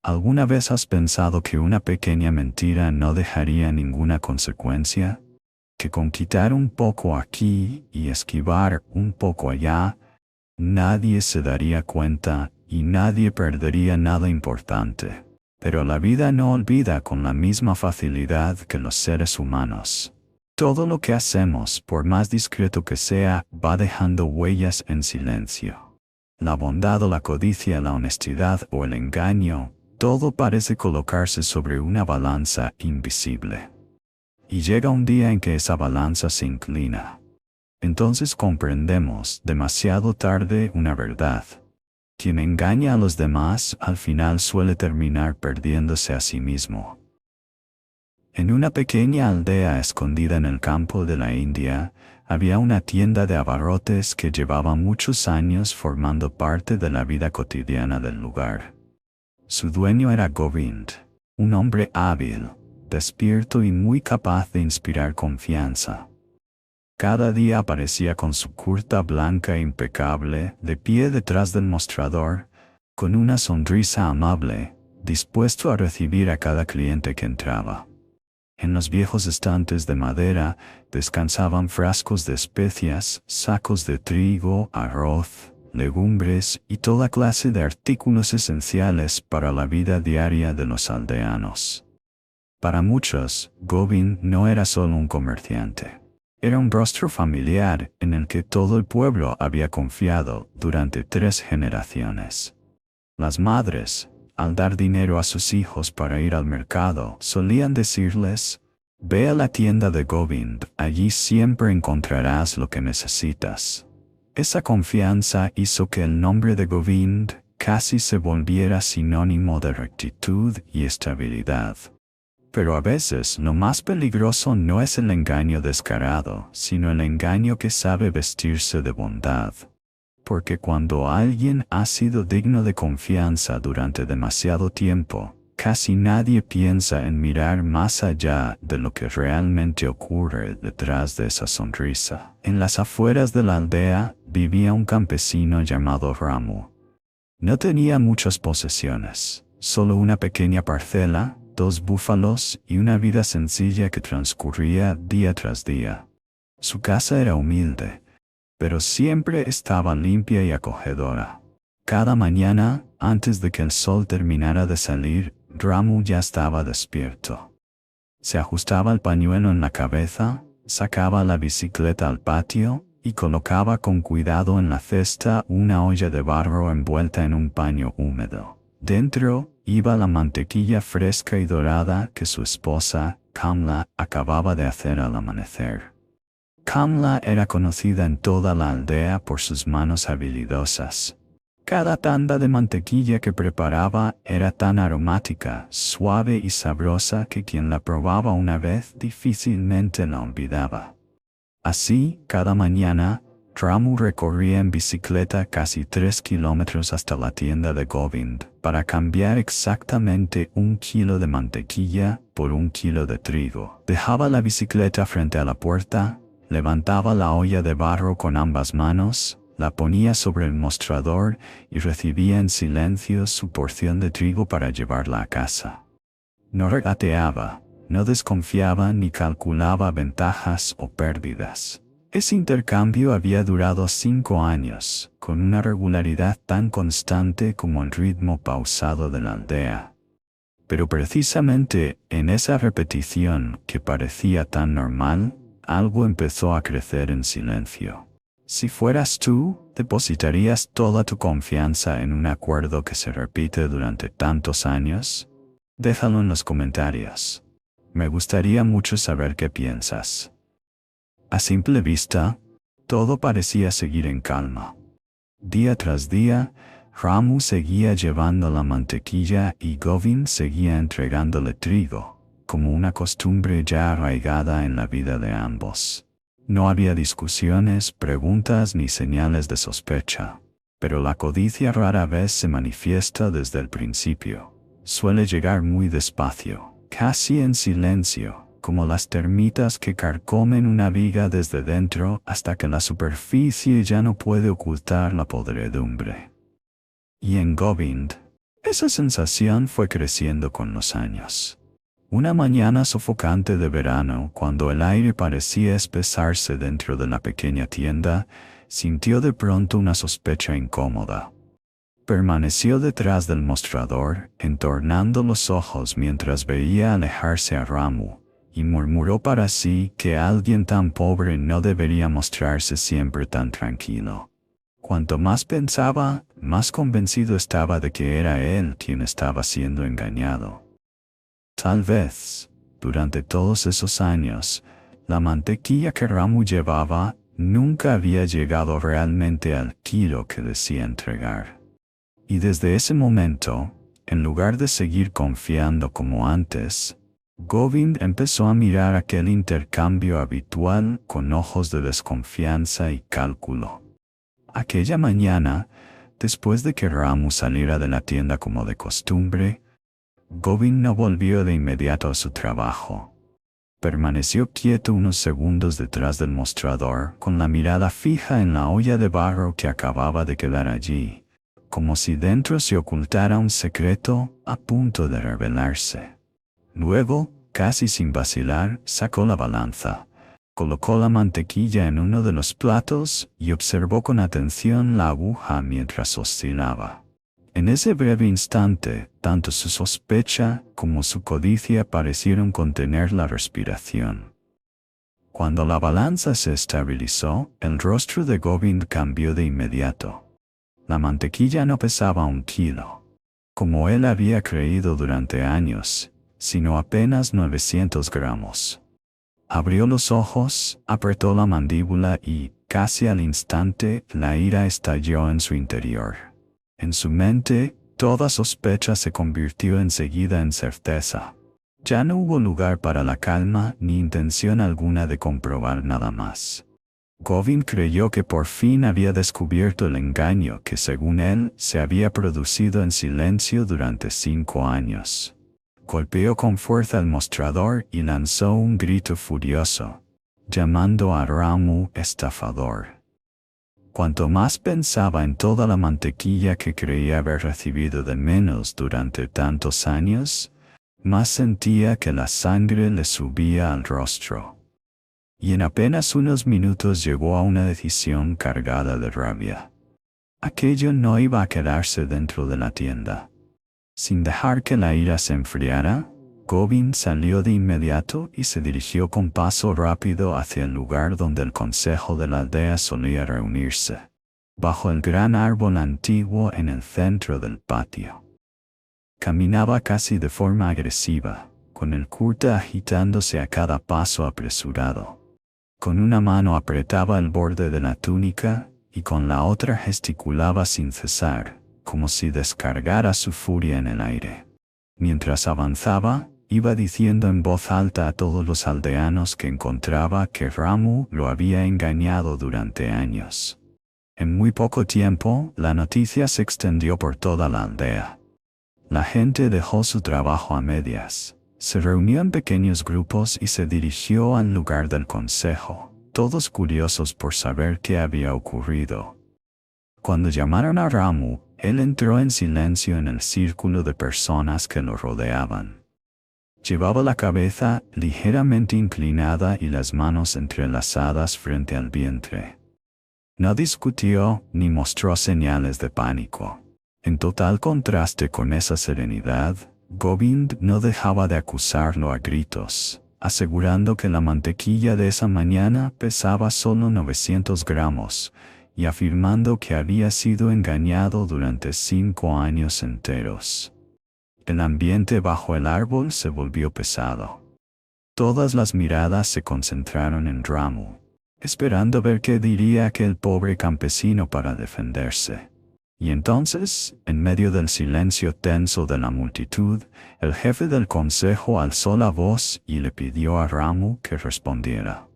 ¿Alguna vez has pensado que una pequeña mentira no dejaría ninguna consecuencia? Que con quitar un poco aquí y esquivar un poco allá, nadie se daría cuenta y nadie perdería nada importante. Pero la vida no olvida con la misma facilidad que los seres humanos. Todo lo que hacemos, por más discreto que sea, va dejando huellas en silencio. La bondad o la codicia, la honestidad o el engaño, todo parece colocarse sobre una balanza invisible. Y llega un día en que esa balanza se inclina. Entonces comprendemos, demasiado tarde, una verdad. Quien engaña a los demás, al final suele terminar perdiéndose a sí mismo. En una pequeña aldea escondida en el campo de la India, había una tienda de abarrotes que llevaba muchos años formando parte de la vida cotidiana del lugar. Su dueño era Govind, un hombre hábil, despierto y muy capaz de inspirar confianza. Cada día aparecía con su curta blanca e impecable, de pie detrás del mostrador, con una sonrisa amable, dispuesto a recibir a cada cliente que entraba. En los viejos estantes de madera descansaban frascos de especias, sacos de trigo, arroz, legumbres y toda clase de artículos esenciales para la vida diaria de los aldeanos. Para muchos, Govind no era solo un comerciante. Era un rostro familiar en el que todo el pueblo había confiado durante 3 generaciones. Las madres, al dar dinero a sus hijos para ir al mercado, solían decirles: «Ve a la tienda de Govind, allí siempre encontrarás lo que necesitas». Esa confianza hizo que el nombre de Govind casi se volviera sinónimo de rectitud y estabilidad. Pero a veces lo más peligroso no es el engaño descarado, sino el engaño que sabe vestirse de bondad. Porque cuando alguien ha sido digno de confianza durante demasiado tiempo, casi nadie piensa en mirar más allá de lo que realmente ocurre detrás de esa sonrisa. En las afueras de la aldea vivía un campesino llamado Ramu. No tenía muchas posesiones, solo una pequeña parcela, 2 búfalos y una vida sencilla que transcurría día tras día. Su casa era humilde, pero siempre estaba limpia y acogedora. Cada mañana, antes de que el sol terminara de salir, Ramu ya estaba despierto. Se ajustaba el pañuelo en la cabeza, sacaba la bicicleta al patio y colocaba con cuidado en la cesta una olla de barro envuelta en un paño húmedo. Dentro iba la mantequilla fresca y dorada que su esposa, Kamla, acababa de hacer al amanecer. Kamla era conocida en toda la aldea por sus manos habilidosas. Cada tanda de mantequilla que preparaba era tan aromática, suave y sabrosa que quien la probaba una vez difícilmente la olvidaba. Así, cada mañana, Ramu recorría en bicicleta casi 3 kilómetros hasta la tienda de Govind para cambiar exactamente 1 kilo de mantequilla por 1 kilo de trigo. Dejaba la bicicleta frente a la puerta, levantaba la olla de barro con ambas manos, la ponía sobre el mostrador y recibía en silencio su porción de trigo para llevarla a casa. No regateaba, no desconfiaba ni calculaba ventajas o pérdidas. Ese intercambio había durado 5 años, con una regularidad tan constante como el ritmo pausado de la aldea. Pero precisamente en esa repetición que parecía tan normal, algo empezó a crecer en silencio. Si fueras tú, ¿depositarías toda tu confianza en un acuerdo que se repite durante tantos años? Déjalo en los comentarios. Me gustaría mucho saber qué piensas. A simple vista, todo parecía seguir en calma. Día tras día, Ramu seguía llevando la mantequilla y Govind seguía entregándole trigo, como una costumbre ya arraigada en la vida de ambos. No había discusiones, preguntas ni señales de sospecha. Pero la codicia rara vez se manifiesta desde el principio. Suele llegar muy despacio, casi en silencio, como las termitas que carcomen una viga desde dentro hasta que la superficie ya no puede ocultar la podredumbre. Y en Govind, Esa sensación fue creciendo con los años. Una mañana sofocante de verano, cuando el aire parecía espesarse dentro de la pequeña tienda, sintió de pronto una sospecha incómoda. Permaneció detrás del mostrador, entornando los ojos mientras veía alejarse a Ramu, y murmuró para sí que alguien tan pobre no debería mostrarse siempre tan tranquilo. Cuanto más pensaba, más convencido estaba de que era él quien estaba siendo engañado. Tal vez, durante todos esos años, la mantequilla que Ramu llevaba nunca había llegado realmente al kilo que decía entregar. Y desde ese momento, en lugar de seguir confiando como antes, Govind empezó a mirar aquel intercambio habitual con ojos de desconfianza y cálculo. Aquella mañana, después de que Ramu saliera de la tienda como de costumbre, Govind no volvió de inmediato a su trabajo. Permaneció quieto unos segundos detrás del mostrador, con la mirada fija en la olla de barro que acababa de quedar allí, como si dentro se ocultara un secreto a punto de revelarse. Luego, casi sin vacilar, sacó la balanza, colocó la mantequilla en uno de los platos y observó con atención la aguja mientras oscilaba. En ese breve instante, tanto su sospecha como su codicia parecieron contener la respiración. Cuando la balanza se estabilizó, el rostro de Govind cambió de inmediato. La mantequilla no pesaba 1 kilo, como él había creído durante años, sino apenas 900 gramos. Abrió los ojos, apretó la mandíbula y, casi al instante, la ira estalló en su interior. En su mente, toda sospecha se convirtió enseguida en certeza. Ya no hubo lugar para la calma ni intención alguna de comprobar nada más. Govind creyó que por fin había descubierto el engaño que, según él, se había producido en silencio durante 5 años. Golpeó con fuerza el mostrador y lanzó un grito furioso, llamando a Ramu estafador. Cuanto más pensaba en toda la mantequilla que creía haber recibido de menos durante tantos años, más sentía que la sangre le subía al rostro. Y en apenas unos minutos llegó a una decisión cargada de rabia. Aquello no iba a quedarse dentro de la tienda. Sin dejar que la ira se enfriara, Govind salió de inmediato y se dirigió con paso rápido hacia el lugar donde el consejo de la aldea solía reunirse, bajo el gran árbol antiguo en el centro del patio. Caminaba casi de forma agresiva, con el kurta agitándose a cada paso apresurado. Con una mano apretaba el borde de la túnica y con la otra gesticulaba sin cesar, como si descargara su furia en el aire. Mientras avanzaba, iba diciendo en voz alta a todos los aldeanos que encontraba que Ramu lo había engañado durante años. En muy poco tiempo, la noticia se extendió por toda la aldea. La gente dejó su trabajo a medias, se reunió en pequeños grupos y se dirigió al lugar del consejo, todos curiosos por saber qué había ocurrido. Cuando llamaron a Ramu, él entró en silencio en el círculo de personas que lo rodeaban. Llevaba la cabeza ligeramente inclinada y las manos entrelazadas frente al vientre. No discutió ni mostró señales de pánico. En total contraste con esa serenidad, Govind no dejaba de acusarlo a gritos, asegurando que la mantequilla de esa mañana pesaba solo 900 gramos, y afirmando que había sido engañado durante 5 años enteros. El ambiente bajo el árbol se volvió pesado. Todas las miradas se concentraron en Ramu, esperando ver qué diría aquel pobre campesino para defenderse. Y entonces, en medio del silencio tenso de la multitud, el jefe del consejo alzó la voz y le pidió a Ramu que respondiera.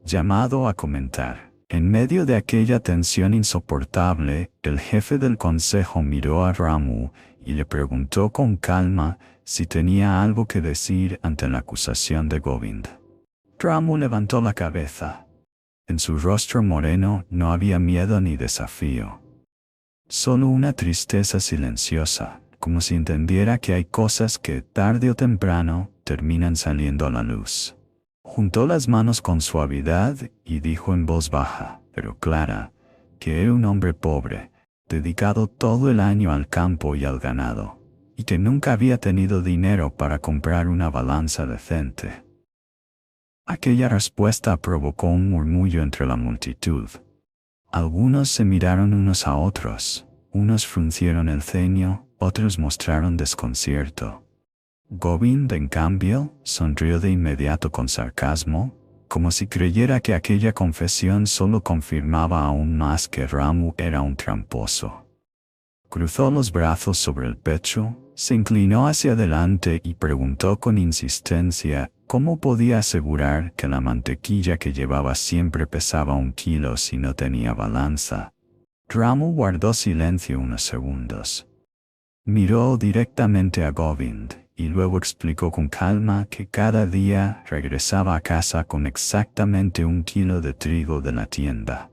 Llamado a comentar. En medio de aquella tensión insoportable, el jefe del consejo miró a Ramu y le preguntó con calma si tenía algo que decir ante la acusación de Govind. Ramu levantó la cabeza. En su rostro moreno no había miedo ni desafío. Solo una tristeza silenciosa, como si entendiera que hay cosas que, tarde o temprano, terminan saliendo a la luz. Juntó las manos con suavidad y dijo en voz baja, pero clara, que era un hombre pobre, dedicado todo el año al campo y al ganado, y que nunca había tenido dinero para comprar una balanza decente. Aquella respuesta provocó un murmullo entre la multitud. Algunos se miraron unos a otros, unos fruncieron el ceño, otros mostraron desconcierto. Govind, en cambio, sonrió de inmediato con sarcasmo, como si creyera que aquella confesión solo confirmaba aún más que Ramu era un tramposo. Cruzó los brazos sobre el pecho, se inclinó hacia adelante y preguntó con insistencia cómo podía asegurar que la mantequilla que llevaba siempre pesaba 1 kilo si no tenía balanza. Ramu guardó silencio unos segundos. Miró directamente a Govind y luego explicó con calma que cada día regresaba a casa con exactamente 1 kilo de trigo de la tienda.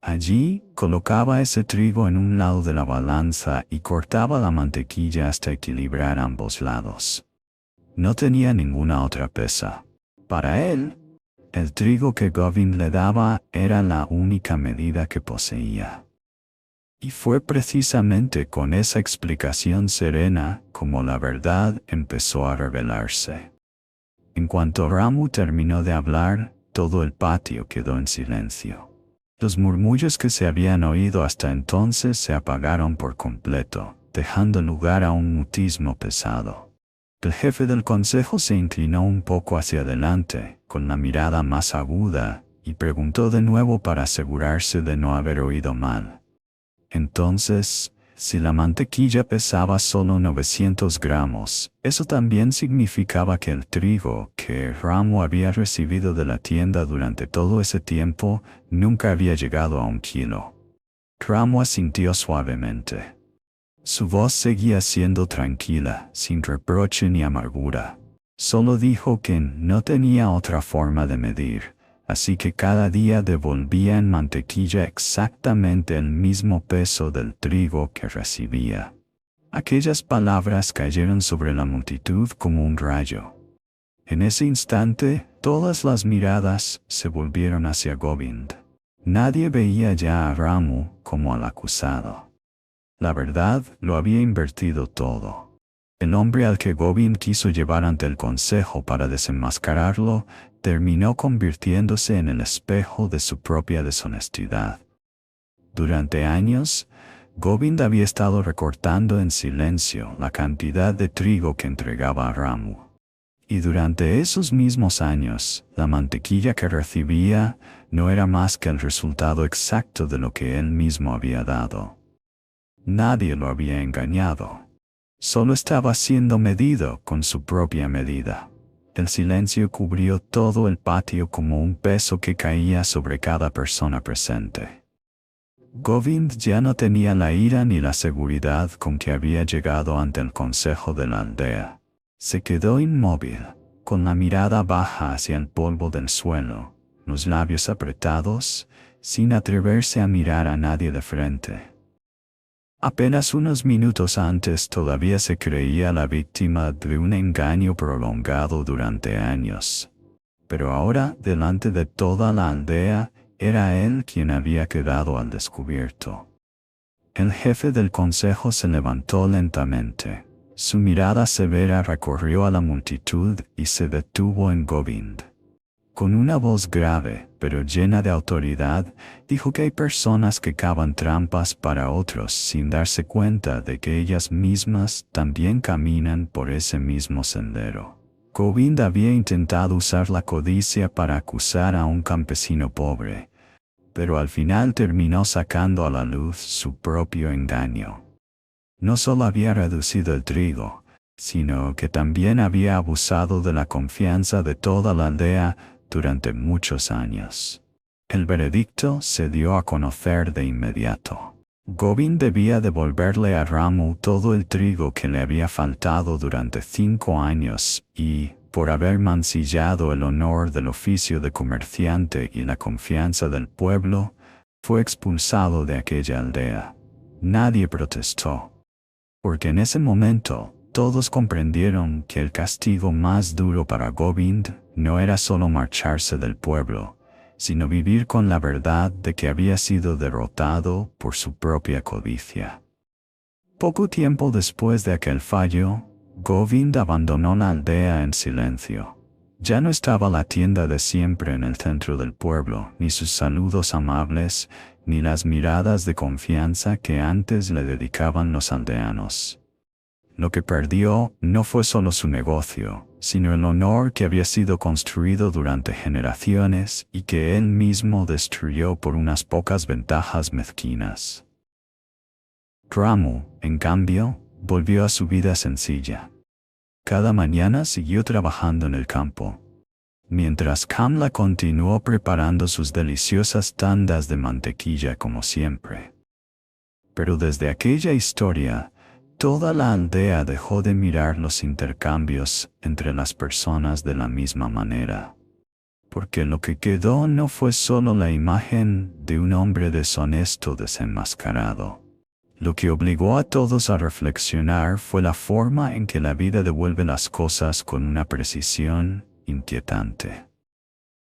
Allí, colocaba ese trigo en un lado de la balanza y cortaba la mantequilla hasta equilibrar ambos lados. No tenía ninguna otra pesa. Para él, el trigo que Govind le daba era la única medida que poseía. Y fue precisamente con esa explicación serena como la verdad empezó a revelarse. En cuanto Ramu terminó de hablar, todo el patio quedó en silencio. Los murmullos que se habían oído hasta entonces se apagaron por completo, dejando lugar a un mutismo pesado. El jefe del consejo se inclinó un poco hacia adelante, con la mirada más aguda, y preguntó de nuevo para asegurarse de no haber oído mal. Entonces, si la mantequilla pesaba solo 900 gramos, eso también significaba que el trigo que Ramu había recibido de la tienda durante todo ese tiempo nunca había llegado a 1 kilo. Ramu asintió suavemente. Su voz seguía siendo tranquila, sin reproche ni amargura. Solo dijo que no tenía otra forma de medir, así que cada día devolvía en mantequilla exactamente el mismo peso del trigo que recibía. Aquellas palabras cayeron sobre la multitud como un rayo. En ese instante, todas las miradas se volvieron hacia Govind. Nadie veía ya a Ramu como al acusado. La verdad lo había invertido todo. El hombre al que Govind quiso llevar ante el consejo para desenmascararlo, terminó convirtiéndose en el espejo de su propia deshonestidad. Durante años, Govind había estado recortando en silencio la cantidad de trigo que entregaba a Ramu. Y durante esos mismos años, la mantequilla que recibía no era más que el resultado exacto de lo que él mismo había dado. Nadie lo había engañado. Solo estaba siendo medido con su propia medida. El silencio cubrió todo el patio como un peso que caía sobre cada persona presente. Govind ya no tenía la ira ni la seguridad con que había llegado ante el consejo de la aldea. Se quedó inmóvil, con la mirada baja hacia el polvo del suelo, los labios apretados, sin atreverse a mirar a nadie de frente. Apenas unos minutos antes todavía se creía la víctima de un engaño prolongado durante años. Pero ahora, delante de toda la aldea, era él quien había quedado al descubierto. El jefe del consejo se levantó lentamente. Su mirada severa recorrió a la multitud y se detuvo en Govind. Con una voz grave, pero llena de autoridad, dijo que hay personas que cavan trampas para otros sin darse cuenta de que ellas mismas también caminan por ese mismo sendero. Govind había intentado usar la codicia para acusar a un campesino pobre, pero al final terminó sacando a la luz su propio engaño. No solo había reducido el trigo, sino que también había abusado de la confianza de toda la aldea durante muchos años. El veredicto se dio a conocer de inmediato. Govind debía devolverle a Ramu todo el trigo que le había faltado durante 5 años y, por haber mancillado el honor del oficio de comerciante y la confianza del pueblo, fue expulsado de aquella aldea. Nadie protestó. Porque en ese momento, todos comprendieron que el castigo más duro para Govind no era solo marcharse del pueblo, sino vivir con la verdad de que había sido derrotado por su propia codicia. Poco tiempo después de aquel fallo, Govind abandonó la aldea en silencio. Ya no estaba la tienda de siempre en el centro del pueblo, ni sus saludos amables, ni las miradas de confianza que antes le dedicaban los aldeanos. Lo que perdió no fue solo su negocio, sino el honor que había sido construido durante generaciones y que él mismo destruyó por unas pocas ventajas mezquinas. Ramu, en cambio, volvió a su vida sencilla. Cada mañana siguió trabajando en el campo, mientras Kamla continuó preparando sus deliciosas tandas de mantequilla como siempre. Pero desde aquella historia, toda la aldea dejó de mirar los intercambios entre las personas de la misma manera, porque lo que quedó no fue solo la imagen de un hombre deshonesto desenmascarado. Lo que obligó a todos a reflexionar fue la forma en que la vida devuelve las cosas con una precisión inquietante.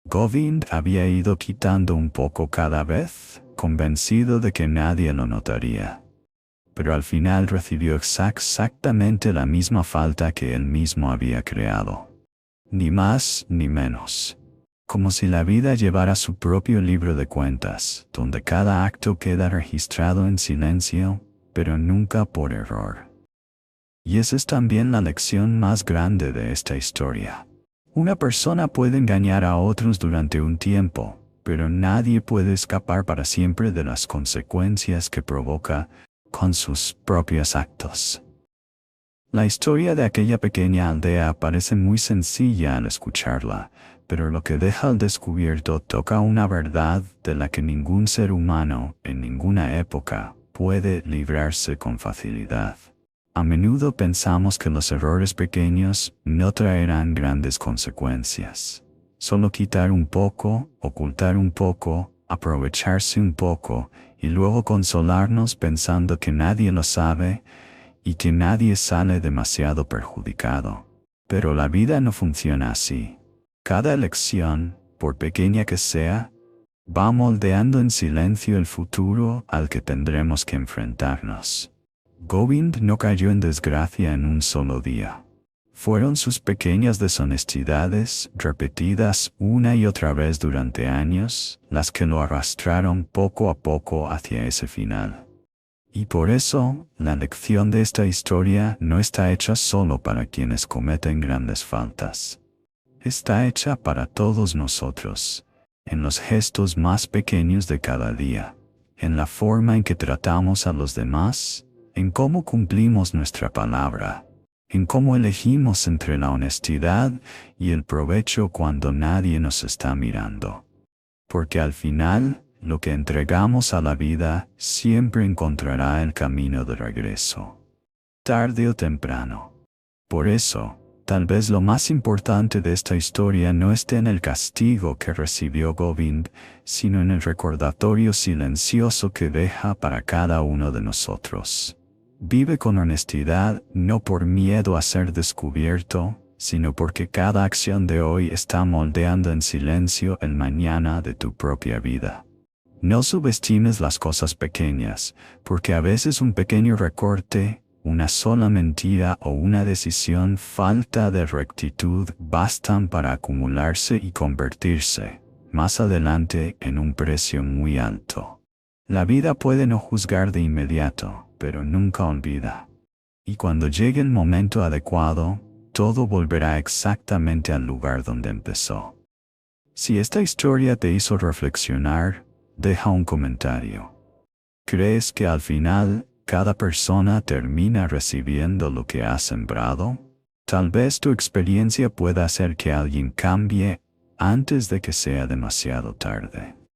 Govind había ido quitando un poco cada vez, convencido de que nadie lo notaría. Pero al final recibió exactamente la misma falta que él mismo había creado. Ni más ni menos. Como si la vida llevara su propio libro de cuentas, donde cada acto queda registrado en silencio, pero nunca por error. Y esa es también la lección más grande de esta historia. Una persona puede engañar a otros durante un tiempo, pero nadie puede escapar para siempre de las consecuencias que provoca con sus propios actos. La historia de aquella pequeña aldea parece muy sencilla al escucharla, pero lo que deja al descubierto toca una verdad de la que ningún ser humano, en ninguna época, puede librarse con facilidad. A menudo pensamos que los errores pequeños no traerán grandes consecuencias. Solo quitar un poco, ocultar un poco, aprovecharse un poco, y luego consolarnos pensando que nadie lo sabe y que nadie sale demasiado perjudicado. Pero la vida no funciona así. Cada elección, por pequeña que sea, va moldeando en silencio el futuro al que tendremos que enfrentarnos. Govind no cayó en desgracia en un solo día. Fueron sus pequeñas deshonestidades, repetidas una y otra vez durante años, las que lo arrastraron poco a poco hacia ese final. Y por eso, la lección de esta historia no está hecha solo para quienes cometen grandes faltas. Está hecha para todos nosotros, en los gestos más pequeños de cada día, en la forma en que tratamos a los demás, en cómo cumplimos nuestra palabra, en cómo elegimos entre la honestidad y el provecho cuando nadie nos está mirando. Porque al final, lo que entregamos a la vida siempre encontrará el camino de regreso, tarde o temprano. Por eso, tal vez lo más importante de esta historia no esté en el castigo que recibió Govind, sino en el recordatorio silencioso que deja para cada uno de nosotros. Vive con honestidad, no por miedo a ser descubierto, sino porque cada acción de hoy está moldeando en silencio el mañana de tu propia vida. No subestimes las cosas pequeñas, porque a veces un pequeño recorte, una sola mentira o una decisión falta de rectitud bastan para acumularse y convertirse, más adelante, en un precio muy alto. La vida puede no juzgar de inmediato, pero nunca olvida. Y cuando llegue el momento adecuado, todo volverá exactamente al lugar donde empezó. Si esta historia te hizo reflexionar, deja un comentario. ¿Crees que al final, cada persona termina recibiendo lo que ha sembrado? Tal vez tu experiencia pueda hacer que alguien cambie antes de que sea demasiado tarde.